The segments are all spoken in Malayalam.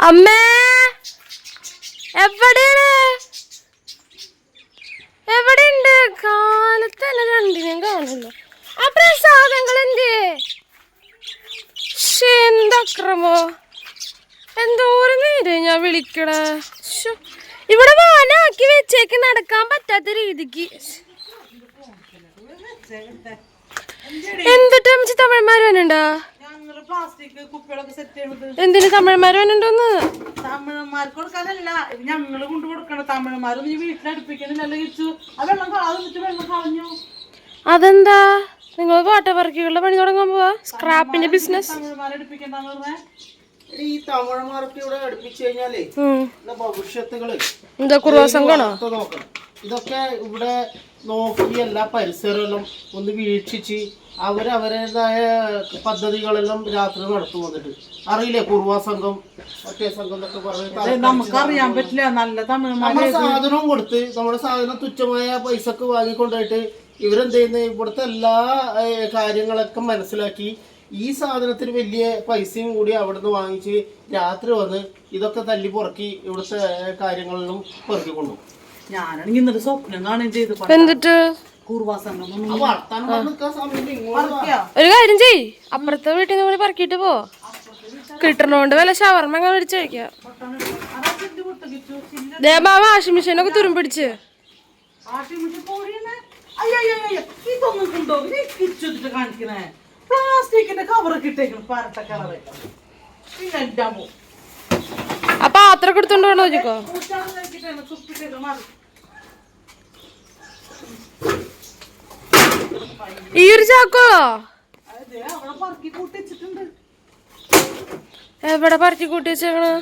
അമ്മേ എവിടെയാണ്? എവിടെയുണ്ട്? കാലത്തല്ല രണ്ടിനും കാണില്ല. ആ പ്രസാദങ്ങൾ എന്തേ? എന്തക്രമോ, എന്തോരം നേരെ ഞാൻ വിളിക്കണ. ഇവിടെ വാനാക്കി വെച്ചേക്ക് നടക്കാൻ പറ്റാത്ത രീതിക്ക്. എന്നിട്ട് അമ്മച്ചി തമിഴന്മാര് വന്നുണ്ടോ? എന്തിന് തമിഴന്മാര് വന്നിട്ടോന്ന്? തമിഴന്മാർക്ക് കൊടുക്കാനല്ല, ഞങ്ങള് കൊണ്ടു കൊടുക്കണം. തമിഴന്മാരും നീ വീട്ടിലടുപ്പിക്കുന്നില്ല. വെള്ളം കളഞ്ഞു. അതെന്താ? നിങ്ങൾ വാട്ടവർക്കുകളുടെ പണി തുടങ്ങാൻ പോവാ? സ്ക്രാപ്പിന്റെ ബിസിനസ്. ഈ തമിഴന്മാർക്ക് ഇവിടെ അടുപ്പിച്ചു കഴിഞ്ഞാലേ ഭവിഷ്യത്തുകള് എന്താ കുറുവാസംഘാണോ? നോക്കണം. ഇതൊക്കെ ഇവിടെ നോക്കി എല്ലാ പരിസരമെല്ലാം ഒന്ന് വീക്ഷിച്ച് അവരവരുടേതായ പദ്ധതികളെല്ലാം രാത്രി നടത്തും. വന്നിട്ട് അറിയില്ലേ കുറുവാ സംഘം മറ്റേ സംഘം എന്നൊക്കെ പറഞ്ഞ് നമുക്കറിയാൻ പറ്റില്ല. നല്ല നമ്മുടെ സാധനവും കൊടുത്ത് നമ്മുടെ സാധനം തുച്ഛമായ പൈസക്ക് വാങ്ങിക്കൊണ്ടായിട്ട് ഇവരെന്ത് ചെയ്യുന്നത്, ഇവിടുത്തെ എല്ലാ കാര്യങ്ങളൊക്കെ മനസ്സിലാക്കി ഈ സാധനത്തിന് വലിയ പൈസയും കൂടി അവിടുന്ന് വാങ്ങിച്ച് രാത്രി വന്ന് ഇതൊക്കെ തല്ലി പുറക്കി ഇവിടുത്തെ കാര്യങ്ങളിലും പെറുക്കിക്കൊണ്ടു. ഞാനാണെങ്കിൽ ഇന്നലെ സ്വപ്നം കാണുകയും ചെയ്തു. എന്നിട്ട് ഒരു കാര്യം ചെയ്, അപ്പുറത്തെ വീട്ടിൽ നിന്ന് കൂടി പറക്കിട്ട് പോ. കിട്ടണോണ്ട് വല്ല ഷവർമ്മ അങ്ങനെ മേടിച്ച് കഴിക്കാം. വാഷിംഗ് മെഷീനൊക്കെ തുരുമ്പിടിച്ച്. പ്ലാസ്റ്റിക്കിന്റെ കവറൊക്കെ ഇട്ടേക്കണം, പരട്ട കളറ്. പിന്നെ ആ പാത്രമൊക്കെ എടുത്തോണ്ട് വേണോ ചോദിക്കോ? ഈ ഒരു ചാക്കോ എവിടെ പറക്കി കൂട്ടി വെച്ചേക്കണ്?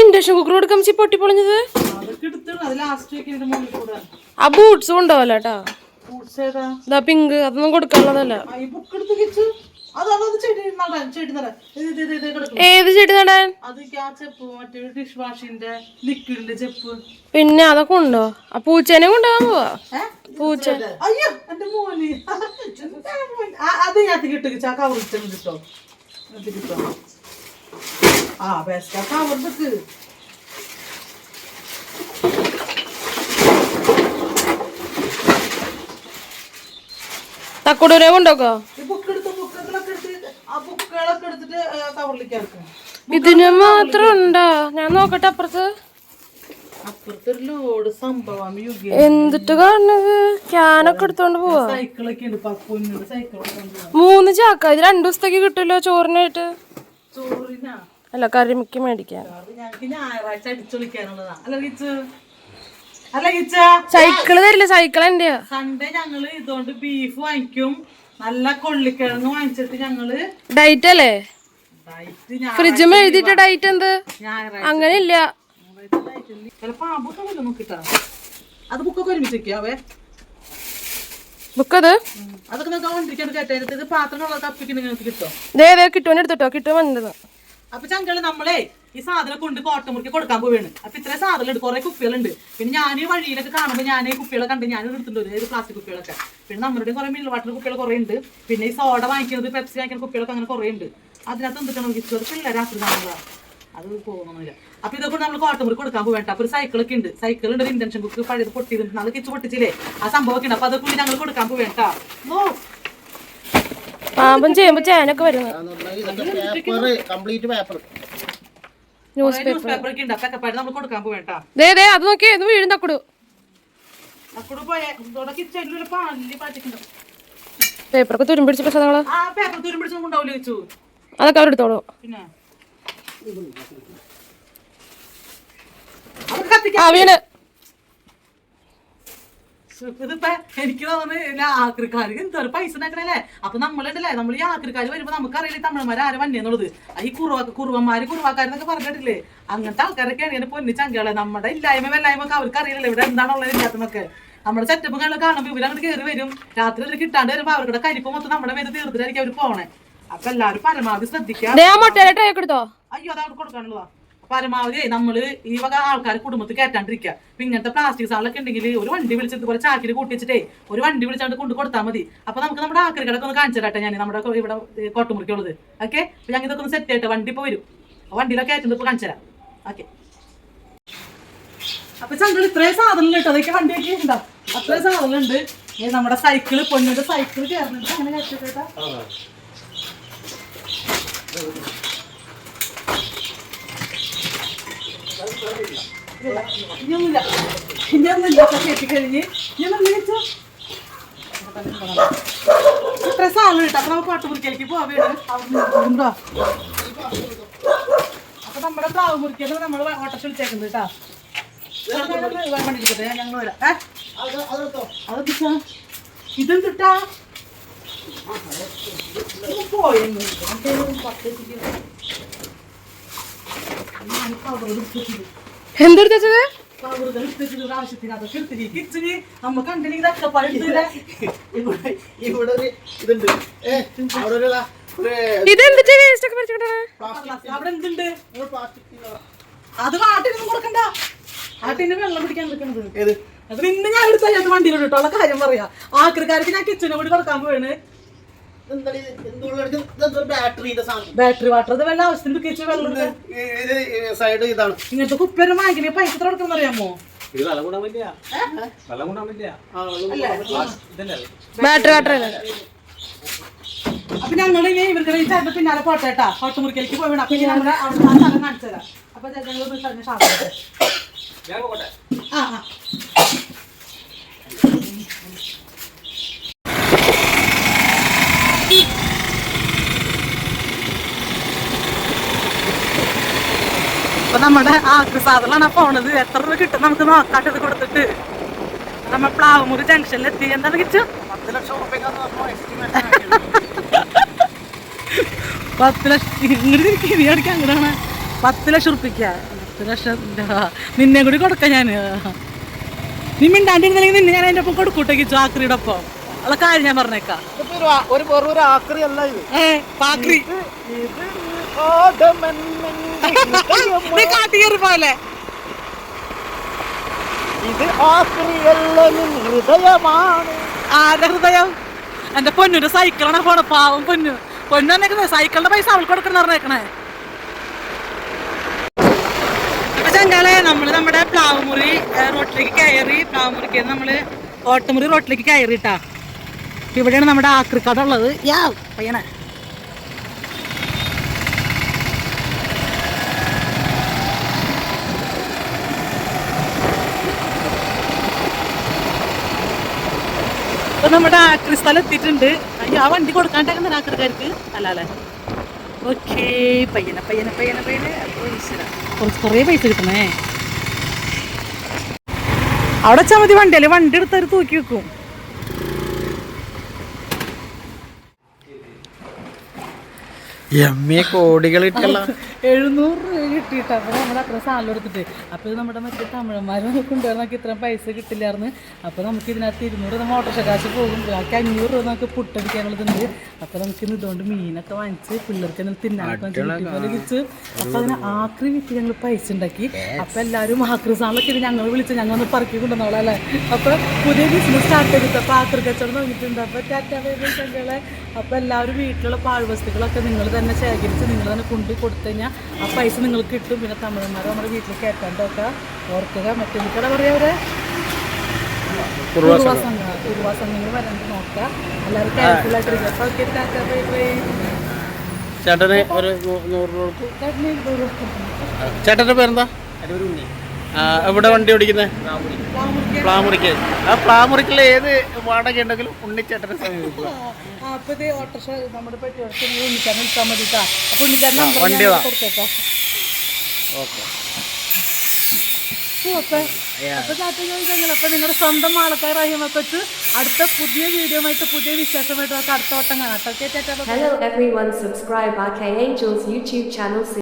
ഇൻഡക്ഷൻ കുക്കർ കൊടുക്കാൻ പൊട്ടി പൊളിഞ്ഞത്. ആ ബൂട്ട്സ് കൊണ്ടുപോവല്ലോ കേട്ടാ. പിങ്ക് അതൊന്നും കൊടുക്കാനുള്ളതല്ല. ഏത് ചെടി നടാൻ? പിന്നെ അതൊക്കെ ഉണ്ടോ? ആ പൂച്ചേനെ കൊണ്ടുപോകാൻ പോവാ. പൂച്ച തക്കൂടൂരെ കൊണ്ടോക്കോ. ഇതിന് മാത്രം ഉണ്ടോ? ഞാൻ നോക്കട്ടെ അപ്പുറത്ത്. അപ്പുറത്തൊരു ലോഡ് സംഭവം എന്തിട്ട് കാണുന്നത്? ക്യാനൊക്കെ എടുത്തോണ്ട് പോവാ. സൈക്കിളൊക്കെ ഉണ്ട്. 3 ചാക്ക. ഇത് 2 ദിവസത്തേക്ക് കിട്ടുമല്ലോ ചോറിനായിട്ട്. ചോറിനാ അല്ല കറിമിക്ക് മേടിക്കാൻ. ഞങ്ങക്ക് ഞായറാഴ്ച അടിച്ചൊളിക്കാനുള്ളതാ. അല്ല സൈക്കിള് തരില്ല, സൈക്കിൾ എന്റെയാ. സൺഡേ ഞങ്ങള് ഇതുകൊണ്ട് ബീഫ് വാങ്ങിക്കും. നല്ല കൊള്ളിക്കിഴങ്ങ് വാങ്ങിച്ചിട്ട് ഞങ്ങള് ഡയറ്റ് അല്ലേ? ഫ്രിഡ്ജ് എഴുതിട്ട് ഡയറ്റ് എന്ത്? അങ്ങനെ ഇല്ല. പാമ്പൊക്കെ നോക്കിട്ടാ. അത് ബുക്കൊക്കെ ഒരുമിച്ചേ ബുക്കത് അതൊക്കെ നമുക്ക് വണ്ടിരിക്കാൻ കയറ്റത്. പാത്രമുള്ള തപ്പിക്ക് നിങ്ങൾക്ക് കിട്ടോ? കിട്ടുവാൻ എടുത്തിട്ടോ. കിട്ടുവാൻ വന്നത്. അപ്പൊ ചങ്കള് നമ്മളെ ഈ സാധനം കൊണ്ട് കോട്ടമുറിക്ക് കൊടുക്കാൻ പോവാണ്. അപ്പൊ ഇത്രയും സാധനം ഉണ്ട്, കുറെ കുപ്പികളുണ്ട്. പിന്നെ ഞാൻ ഈ വഴിയിലൊക്കെ കാണുമ്പോൾ ഞാൻ ഈ കുപ്പികളെ കണ്ട് ഞാൻ എടുത്തിട്ടുണ്ട്, ഏത് പ്ലാസ്റ്റിക് കുപ്പികളൊക്കെ. പിന്നെ നമ്മുടെ കുറെ മിനറൽ വാട്ടർ കുപ്പികൾ കുറെ ഉണ്ട്. പിന്നെ ഈ സോഡ വാങ്ങിക്കുന്നത്, പെപ്സി വാങ്ങിക്കുന്ന കുപ്പികളൊക്കെ അങ്ങനെ കുറെ ഉണ്ട്. അതിനകത്ത് എന്തൊക്കെയാണ് നോക്കില്ല രാത്രി കാണുക, അത് പോകുന്നില്ല. അപ്പൊ ഇതൊക്കെ നമ്മൾ കോട്ടമുറി കൊടുക്കാൻ പോവേണ്ട. അപ്പൊ ഒരു സൈക്കിളൊക്കെ ഉണ്ട്, സൈക്കിളുണ്ട്, ഇന്റൻഷൻ ബുക്ക് പഴയത് പൊട്ടിയിരുന്നു, അത് കിച്ച് പൊട്ടിച്ചില്ലേ, ആ സംഭവമൊക്കെ ഉണ്ട്. അപ്പൊ അതൊക്കെ കൂടി ഞങ്ങൾ കൊടുക്കാൻ പോവേണ്ട. പാമ്പം ചെയ്യുമ്പോ ചേനൊക്കെ വരുന്നത്. ന്യൂസ് പേപ്പർ ഒക്കെ ഉണ്ട്. അപ്പൊ നമ്മൾ കൊടുക്കാൻ പോവേണ്ട. അത് നോക്കി ഇത് വീഴും. തക്കുടു പേപ്പറൊക്കെ തുരുമ്പിടിച്ച പ്രശ്നങ്ങള് അതൊക്കെ അവരെടുത്തോളൂ. പിന്നെ വീണ് ഇതിപ്പോ എനിക്ക് തോന്നുന്നത് ആക്രിക്കാർ എന്തോരം പൈസ ഉണ്ടാക്കണല്ലേ. അപ്പൊ നമ്മളുണ്ടല്ലേ, നമ്മൾ ഈ ആക്രിക്കാർ വരുമ്പോ നമുക്കറിയില്ലേ തമിഴന്മാർ ആരെ വന്നേന്നുള്ളത്. ഈ കുറുവാക്കാരെന്നൊക്കെ പറഞ്ഞിട്ടില്ലേ, അങ്ങനത്തെ ആൾക്കാരൊക്കെയാണ് ഇങ്ങനെ പൊന്നി ചങ്കകളെ. നമ്മുടെ ഇല്ലായ്മ വല്ലായ്മ ഒക്കെ അവർക്ക് അറിയില്ലല്ലോ ഇവിടെ എന്താണുള്ളത് ഇല്ലാത്തതൊക്കെ. നമ്മുടെ സെറ്റപ്പ് കാണുമ്പോൾ ഇവരങ്ങോട്ട് കയറി വരും. രാത്രി ഒരു കിട്ടാണ്ട് വരുമ്പോ അവരുടെ കരിപ്പ് മൊത്തം നമ്മുടെ മേലെ തീർത്തിട്ടായിരിക്കും അവർ പോണേ. അപ്പൊ എല്ലാവരും പരമാവധി ശ്രദ്ധിക്കാം. അയ്യോ അതവിടെ കൊടുക്കാനുള്ളതാ. പരമാവധി നമ്മള് ഈ വക ആൾക്കാർ കുടുംബത്തിൽ കയറ്റാണ്ടിരിക്കുക. ഇങ്ങനത്തെ പ്ലാസ്റ്റിക് സാധനങ്ങളൊക്കെ ഉണ്ടെങ്കിൽ ഒരു വണ്ടി വിളിച്ച് ഇതുപോലെ ചാക്കിൽ കൂട്ടിച്ചിട്ടേ ഒരു വണ്ടി വിളിച്ചാണ്ട് കൊണ്ട് കൊടുത്താൽ മതി. അപ്പൊ നമുക്ക് നമ്മുടെ ആക്രി കടക്ക് ഒന്ന് കാണിച്ചു തരാട്ടെ ഞാൻ നമ്മുടെ ഇവിടെ കോട്ടുമുറിക്കുള്ളത്. ഓക്കെ, അപ്പൊ ഞങ്ങൾ ഇതൊക്കെ ഒന്ന് സെറ്റ് ആയിട്ട് വണ്ടി ഇപ്പൊ വരും, വണ്ടിയിലൊക്കെ കയറ്റുന്നത് ഇപ്പൊ കാണിച്ചു തരാം. ഓക്കെ, അപ്പൊ ചന്ദ്രൻ ഇത്രയും സാധനങ്ങൾ ഇട്ടോ, അതൊക്കെ വണ്ടിയൊക്കെ ഉണ്ടാവും. അത്രയും സാധനങ്ങളുണ്ട്. നമ്മുടെ സൈക്കിള്, പൊന്നിന്റെ സൈക്കിള് കയറുന്നുണ്ട്. അങ്ങനെ കയറ്റിട്ടാ ഇനിയൊന്നുമില്ല, കെട്ടിക്കഴിഞ്ഞ് ഇത്ര സാധനം കിട്ടും. അപ്പൊ നമുക്ക് കോട്ടുമുറിക്കലേക്ക് പോവാണ്. ഉണ്ടോ? അപ്പൊ നമ്മുടെ പ്ലാവ് മുറിക്കല് നമ്മൾ ഓട്ടോസ് വിളിച്ചേക്കുന്നത് കേട്ടാ. ഞങ്ങൾ വരാം. ഇതെന്തിട്ടാ പോയെന്ന് എന്തെടുത്തത് ആവശ്യത്തിന് അതൊക്കെ എടുത്തിട്ട് കിച്ചന് നമ്മ കണ്ടില്ലെങ്കിൽ ഇതൊക്കെ പഴുത്തില്ല. ഇതെന്തിട്ട് വേസ്റ്റ് ഒക്കെ പറിച്ചിട്ടാ? അവിടെ എന്തുണ്ട്? അത് കാട്ടിനൊന്നും കൊടുക്കണ്ട. ആട്ടിന്റെ വെള്ളം പിടിക്കാൻ നിൽക്കണത് അത് പിന്നെ ഞാൻ എടുത്താൽ അത് വണ്ടിയിലോട്ട് ഇട്ടോള്ള കാര്യം പറയാ. ആക്രിക്കാർക്ക് ഞാൻ കിച്ചനെ കൂടി കൊടുക്കാൻ പോവാണ്. ബാറ്ററി വാട്ടർ അത് വല്ല ആവശ്യത്തിന് കിച്ചൺ വെള്ളം സൈഡ് ഇതാണ്. ഇങ്ങനത്തെ കുപ്പിയൊരു വാങ്ങിക്കണേ പൈസ എത്ര കൊടുക്കണം അറിയാമോ? ബാറ്ററി വാട്ടർ അപ്പൊ ഞങ്ങൾ ഇവർക്ക് ചേട്ടൻ പിന്നാലെ പോട്ടേട്ടാ. കോട്ടുമുറിക്കലേക്ക് പോയി വേണം. അപ്പൊ നമ്മുടെ അവിടെ ആ സ്ഥലം കാണിച്ചു തരാം. അപ്പൊ അപ്പൊ നമ്മുടെ ആക്രി സാധനമാണ് പോണത്. എത്ര രൂപ കിട്ടും നമുക്ക് നോക്കാട്ടത് കൊടുത്തിട്ട്. നമ്മ പ്ലാവുമുറി ജംഗ്ഷനിൽ എത്തി. എന്താണ് കിച്ചു? 10 ലക്ഷം രൂപ 10 ലക്ഷം ഇങ്ങോട്ട് അടിക്കാൻ അങ്ങോട്ടാണ്. 10 ലക്ഷം ഉറുപ്പിക്ക. 10 ലക്ഷം നിന്നെ കൂടി കൊടുക്കാം ഞാന്. നീ മിണ്ടാണ്ടിരുന്നില്ലെങ്കിൽ നിന്നെ ഞാൻ അതിന്റെ ഒപ്പം കൊടുക്കൂട്ടെ കിച്ചു, ആക്രിയുടെ ഒപ്പം. ഉള്ള കാര്യം ഞാൻ പറഞ്ഞേക്കാം. ഒരു ആക്രി അല്ല ഇത്. പാക്രി കാട്ടിയേറി പോലെ. ഇത് ഹൃദയമാണ്. ആരുടെ ഹൃദയം? എന്റെ പൊന്നിന്റെ സൈക്കിളാണ് പോണ. പാവം പൊന്നു പൊന്നു സൈക്കിളിന്റെ പൈസ അവൾക്ക് കൊടുക്കണം പറഞ്ഞേക്കണേ. അപ്പൊ ചങ്കാളെ നമ്മള് നമ്മുടെ പ്ലാവുമുറി റോട്ടിലേക്ക് കയറി. പ്ലാവുമുറിക്ക് നമ്മള് ഓട്ടുമുറി റോട്ടിലേക്ക് കയറിട്ടാ. ഇവിടെയാണ് നമ്മുടെ ആക്രിക്കട ഉള്ളത്. യാ പയ്യനെ അപ്പൊ നമ്മുടെ ആക്രി സ്ഥലം എത്തിയിട്ടുണ്ട്. അയ്യോ, ആ വണ്ടി കൊടുക്കാണ്ടേക്കുന്ന ആക്രിക്കാർക്ക് അല്ല അല്ലേ? ഓക്കേ, പയ്യനെ പയ്യനെ പയ്യനെ പയ്യനെ കുറേ പൈസ കിട്ടണേ. അവിടെ വെച്ചാൽ മതി വണ്ടിയല്ലേ, വണ്ടി എടുത്തവർ തൂക്കി വെക്കും. കോടികൾ കിട്ടല്ല. 700 രൂപ കിട്ടിയിട്ട്. അപ്പോൾ നമ്മൾ അത്ര സാധനം എടുത്തിട്ട് അപ്പോൾ ഇത് നമ്മുടെ മറ്റേ തമിഴന്മാരും കൊണ്ടുവരുന്നൊക്കെ ഇത്രയും പൈസ കിട്ടില്ലായിരുന്നു. അപ്പോൾ നമുക്ക് ഇതിനകത്ത് 200 നമ്മൾ ഓട്ടോറിക്ഷ കാശ് പോകും. ബാക്കി 500 രൂപ നമുക്ക് പുട്ടടിക്കാനുള്ളതുണ്ട്. അപ്പോൾ നമുക്ക് ഇതുകൊണ്ട് മീനൊക്കെ വാങ്ങിച്ച് പിള്ളേർക്ക് തിന്നാനൊക്കെ പോലെ വിളിച്ച് അപ്പോൾ അതിന് ആക്രി വിറ്റ് ഞങ്ങൾ പൈസ ഉണ്ടാക്കി. അപ്പോൾ എല്ലാവരും ആക്രി സാധനമൊക്കെ ഇത് ഞങ്ങൾ വിളിച്ച് ഞങ്ങൾ ഒന്ന് പറക്കി കൊണ്ടുവന്നോളല്ലേ. അപ്പോൾ പുതിയ ബിസിനസ് സ്റ്റാർട്ട് ചെയ്തിട്ട് അപ്പോൾ ആക്രി കച്ചവടം നോക്കിയിട്ടുണ്ട്. അപ്പോൾ ടാറ്റാ. അപ്പോൾ എല്ലാവരും വീട്ടിലുള്ള പാഴ്വസ്തുക്കളൊക്കെ നിങ്ങൾ തന്നെ ശേഖരിച്ച് നിങ്ങൾ തന്നെ കൊണ്ട് കൊടുത്തു കഴിഞ്ഞാൽ ആ പൈസ നിങ്ങൾക്ക് കിട്ടും. പിന്നെ തമിഴന്മാരെ നമ്മുടെ വീട്ടിൽ കയറ്റാണ്ടൊക്കെ ഓർക്കുക. മറ്റേ കട പറയാവരെ കുറുവാ സംഘങ്ങൾ വരാണ്ട് നോക്കുക. എല്ലാവരും കെയർഫുള്ളായിട്ടിരിക്കുക. അപ്പോൾ ഓക്കെ, ടാറ്റാ ബൈ ബൈ. ചേട്ടന് ഒരു 100 രൂപ. ചേട്ടൻ്റെ പേരെന്താ? എവിടെ വണ്ടി ഓടിക്കുന്നത്? പ്ലാമുറിക്ക്. ആ പ്ലാമുറിക്കുള്ള ഏത് വാടക ഉണ്ടെങ്കിലും ഉണ്ണിച്ചേട്ടനെ സമീപിക്കുക. ഓട്ടോറിക്ഷ നമ്മുടെ പറ്റി ഉണ്ണിച്ചാൻ വിളിച്ചാൽ മതി. അപ്പോൾ ഉണ്ണിച്ചാൻ വണ്ടിയതാ. കൊടുത്തേക്കാം. ഓക്കെ. അപ്പോൾ നിങ്ങളുടെ സ്വന്തം ആൾക്കാരായി വെച്ച് അടുത്ത പുതിയ വീഡിയോ ആയിട്ട് പുതിയ വിശേഷമായിട്ട് അടുത്ത വട്ടം കാണാം. Hello everyone, subscribe RK Angels YouTube channel.